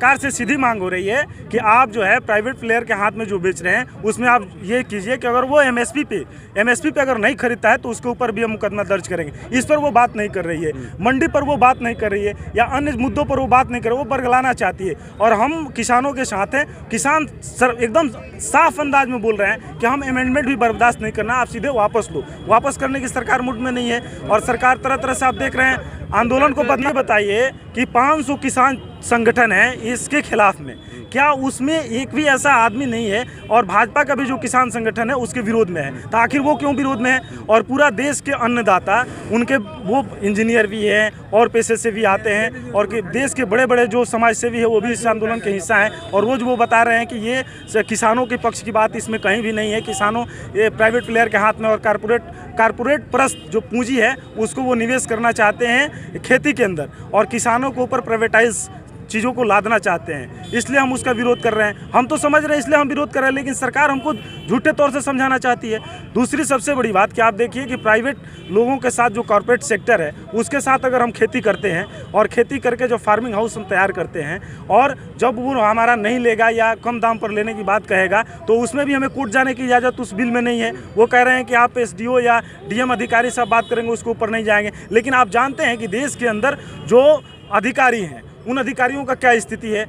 सरकार से सीधी मांग हो रही है कि आप जो है प्राइवेट प्लेयर के हाथ में जो बेच रहे हैं उसमें आप ये कीजिए कि अगर वो एमएसपी पे अगर नहीं खरीदता है तो उसके ऊपर भी हम मुकदमा दर्ज करेंगे। इस पर वो बात नहीं कर रही है, मंडी पर वो बात नहीं कर रही है, या अन्य मुद्दों पर वो बात नहीं कर रही है, वो बरगलाना चाहती है। और हम किसानों के साथ हैं। किसान एकदम साफ अंदाज में बोल रहे हैं कि हम अमेंडमेंट भी बर्दाश्त नहीं करना, आप सीधे वापस लो। वापस करने की सरकार मूड में नहीं है और सरकार तरह तरह से आप देख रहे हैं आंदोलन को बदले। बताइए कि 500 किसान संगठन है इसके खिलाफ में, क्या उसमें एक भी ऐसा आदमी नहीं है और भाजपा का भी जो किसान संगठन है उसके विरोध में है? तो आखिर वो क्यों विरोध में है? और पूरा देश के अन्नदाता उनके वो इंजीनियर भी हैं और पेशे से भी आते हैं और कि देश के बड़े बड़े जो समाज सेवी है वो भी इस आंदोलन के हिस्सा हैं और रोज़ वो बता रहे हैं कि ये किसानों के पक्ष की बात इसमें कहीं भी नहीं है। किसानों ये प्राइवेट प्लेयर के हाथ में और कारपोरेट परस्त जो पूंजी है उसको वो निवेश करना चाहते हैं खेती के अंदर और किसानों के ऊपर प्राइवेटाइज चीज़ों को लादना चाहते हैं, इसलिए हम उसका विरोध कर रहे हैं। हम तो समझ रहे हैं इसलिए हम विरोध कर रहे हैं, लेकिन सरकार हमको झूठे तौर से समझाना चाहती है। दूसरी सबसे बड़ी बात कि आप देखिए कि प्राइवेट लोगों के साथ जो कॉर्पोरेट सेक्टर है उसके साथ अगर हम खेती करते हैं और खेती करके जो फार्मिंग हाउस हम तैयार करते हैं और जब वो हमारा नहीं लेगा या कम दाम पर लेने की बात कहेगा तो उसमें भी हमें कोर्ट जाने की इजाज़त उस बिल में नहीं है। वो कह रहे हैं कि आप एसडीओ या डीएम अधिकारी से बात करेंगे उसके ऊपर नहीं जाएंगे। लेकिन आप जानते हैं कि देश के अंदर जो अधिकारी हैं उन अधिकारियों का क्या स्थिति है।